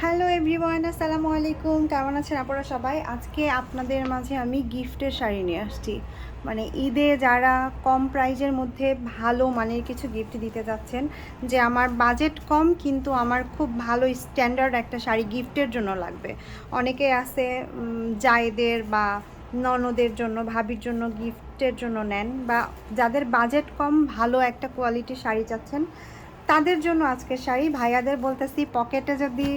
Hello everyone, আসসালামু আলাইকুম। কেমন আছেন আপনারা সবাই? আজকে আপনাদের মাঝে আমি গিফটের শাড়ি নিয়ে আসছি। মানে ঈদে যারা কম প্রাইজের মধ্যে ভালো মানের কিছু গিফট দিতে যাচ্ছেন, যে আমার বাজেট কম কিন্তু আমার খুব ভালো স্ট্যান্ডার্ড একটা শাড়ি গিফটের জন্য লাগবে। অনেকে আছে জায়েদের বা ননদের জন্য, ভাবির জন্য গিফটের জন্য নেন, বা যাদের বাজেট কম ভালো একটা কোয়ালিটির শাড়ি চাচ্ছেন তাদের জন্য আজকের শাড়ি। ভাইয়াদের বলতেছি, পকেটে যদি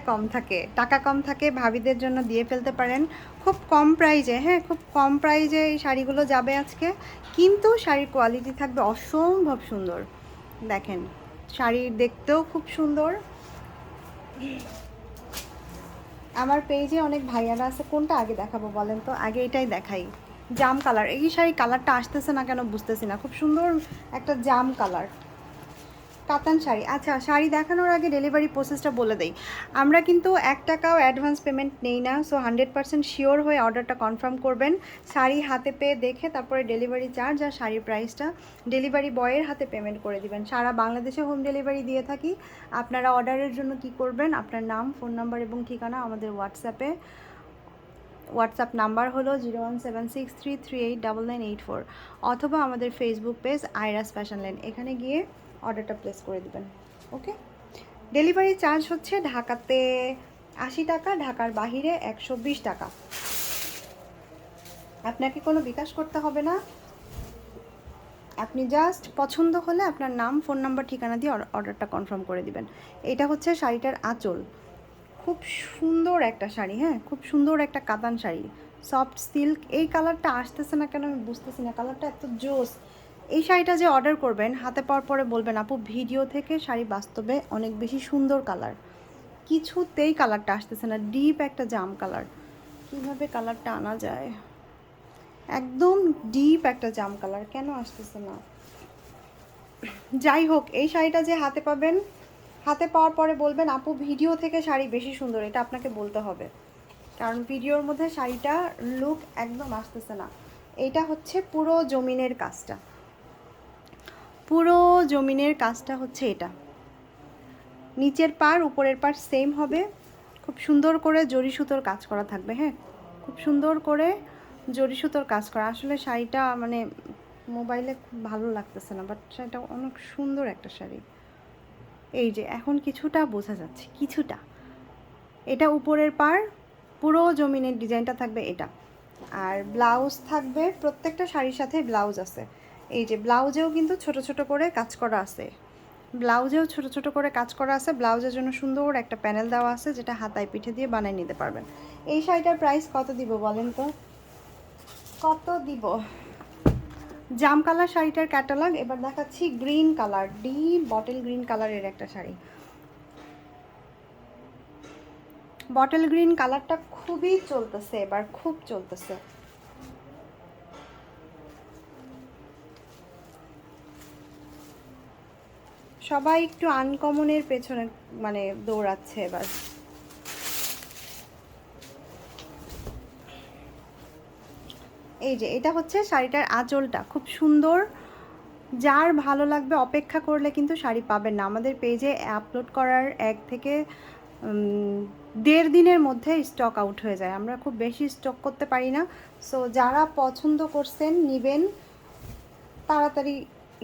কম থাকে, টাকা কম থাকে, ভাবিদের জন্য দিয়ে ফেলতে পারেন খুব কম প্রাইজে। হ্যাঁ, খুব কম প্রাইজে এই শাড়িগুলো যাবে আজকে, কিন্তু শাড়ির কোয়ালিটি থাকবে অসম্ভব সুন্দর। দেখেন, শাড়ি দেখতেও খুব সুন্দর। আমার পেজে অনেক ভাইয়ারা আছে, কোনটা আগে দেখাবো বলেন তো? আগে এটাই দেখাই। জাম কালার, এই শাড়ি কালারটা আসতেছে না কেন বুঝতেছি না, খুব সুন্দর একটা জাম কালার কাতান শাড়ি। আচ্ছা, শাড়ি দেখানোর আগে ডেলিভারি প্রসেসটা বলে দেই। আমরা কিন্তু 1 টাকাও অ্যাডভান্স পেমেন্ট নেই না। সো 100% শিওর হয়ে অর্ডারটা কনফার্ম করবেন। শাড়ি হাতে পেয়ে দেখে তারপরে ডেলিভারি চার্জ আর শাড়ির প্রাইসটা ডেলিভারি বয়ের হাতে পেমেন্ট করে দিবেন। সারা বাংলাদেশে হোম ডেলিভারি দিয়ে থাকি। আপনারা অর্ডারের জন্য কি করবেন, আপনার নাম, ফোন নাম্বার এবং ঠিকানা আমাদের হোয়াটসঅ্যাপ নাম্বার হলো 01763389984, অথবা আমাদের ফেসবুক পেজ আইরাস ফ্যাশন লাইন, এখানে গিয়ে অর্ডারটা প্লেস করে দিবেন। ওকে। ডেলিভারি চার্জ হচ্ছে ঢাকাতে 80 টাকা, ঢাকার বাহিরে 120 টাকা। আপনাকে কোনো বিকাশ করতে হবে না। আপনি জাস্ট পছন্দ হলে আপনার নাম, ফোন নাম্বার, ঠিকানা দিয়ে অর্ডারটা কনফার্ম করে দিবেন। এটা হচ্ছে শাড়িটার আঁচল। খুব সুন্দর একটা শাড়ি, হ্যাঁ, খুব সুন্দর একটা কাতান শাড়ি, সফট সিল্ক। এই কালারটা আসতেছে না কেন আমি বুঝতেছি না, কালারটা এত জোস। এই শাড়িটা যে অর্ডার করবেন, হাতে পাওয়ার পরে বলবেন, আপু ভিডিও থেকে শাড়ি বাস্তবে অনেক বেশি সুন্দর কালার। কিছুতেই কালারটা আসতেছে না, ডিপ একটা জাম কালার। কীভাবে কালারটা আনা যায়? একদম ডিপ একটা জাম কালার, কেন আসতেছে না? যাই হোক, এই শাড়িটা যে হাতে পাবেন, হাতে পাওয়ার পরে বলবেন, আপু ভিডিও থেকে শাড়ি বেশি সুন্দর। এটা আপনাকে বলতে হবে, কারণ ভিডিওর মধ্যে শাড়িটা লুক একদম আসতেছে না। এইটা হচ্ছে পুরো জমিনের কাজটা, পুরো জমিনের কাজটা হচ্ছে এটা। নিচের পার উপরের পার সেম হবে, খুব সুন্দর করে জরি সুতোর কাজ করা থাকবে। হ্যাঁ, খুব সুন্দর করে জরি সুতোর কাজ করা। আসলে শাড়িটা মানে মোবাইলে খুব ভালো লাগতেছে না, বাট শাড়িটা অনেক সুন্দর একটা শাড়ি। এই যে এখন কিছুটা বোঝা যাচ্ছে, কিছুটা। এটা উপরের পার, পুরো জমিনের ডিজাইনটা থাকবে এটা। আর ব্লাউজ থাকবে, প্রত্যেকটা শাড়ির সাথে ব্লাউজ আছে। এই যে ব্লাউজেও কিন্তু ছোট ছোট করে কাজ করা আছে, ব্লাউজেও ছোট ছোট করে কাজ করা আছে। ব্লাউজের জন্য সুন্দর একটা প্যানেল দেওয়া আছে, যেটা হাতায় পিঠে দিয়ে বানিয়ে নিতে পারবেন। এই শাড়িটার প্রাইস কত দিব বলেন তো? কত দিব? জাম কালার শাড়িটার ক্যাটালগ এবার দেখাচ্ছি। Green colour, deep bottle green কালারের একটা শাড়ি। বটল গ্রিন কালারটা খুবই চলতেছে এবার, খুব চলতেছে। সবাই একটু আনকমনের পেছনে মানে দৌড়াচ্ছে এবার। এই যে এটা হচ্ছে শাড়িটার আঁচলটা, খুব সুন্দর। যার ভালো লাগবে, অপেক্ষা করলে কিন্তু শাড়ি পাবেন না। আমাদের পেজে আপলোড করার 1 থেকে 1.5 দিনের মধ্যে স্টক আউট হয়ে যায়, আমরা খুব বেশি স্টক করতে পারি না। সো যারা পছন্দ করছেন নেবেন, তাড়াতাড়ি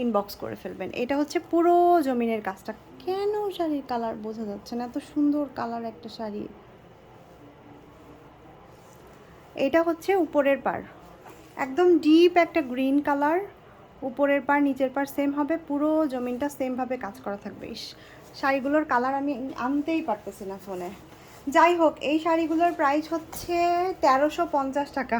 ইনবক্স করে ফেলবেন। এটা হচ্ছে পুরো জমিনের কাজটা। কেন শাড়ির কালার বোঝা যাচ্ছে না? এত সুন্দর কালার একটা শাড়ি। এটা হচ্ছে উপরের পার, একদম ডিপ একটা গ্রিন কালার। উপরের পার নিচের পার সেম হবে, পুরো জমিনটা সেমভাবে কাজ করা থাকবে। শাড়িগুলোর কালার আমি আনতেই পারতেছি না ফোনে। যাই হোক, এই শাড়িগুলোর প্রাইস হচ্ছে 1350 টাকা।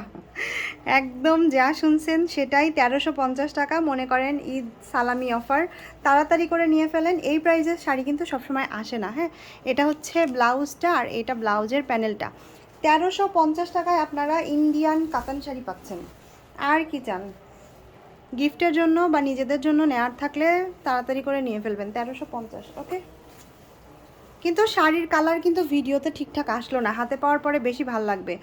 একদম যা শুনছেন সেটাই, 1350 টাকা। মনে করেন ঈদ সালামি অফার, তাড়াতাড়ি করে নিয়ে ফেলেন। এই প্রাইসের শাড়ি কিন্তু সবসময় আসে না। হ্যাঁ, এটা হচ্ছে ব্লাউজটা আর এটা ব্লাউজের প্যানেলটা। 1350 টাকায় আপনারা ইন্ডিয়ান কাতান শাড়ি পাচ্ছেন। আর কি চান? গিফটের জন্য বা নিজেদের জন্য নেওয়ার থাকলে তাড়াতাড়ি করে নিয়ে ফেলবেন। 1350, ওকে। কিন্তু শাড়ির কালার কিন্তু ভিডিওতে ঠিকঠাক আসলো না, হাতে পাওয়ার পরে বেশি ভাল লাগবে।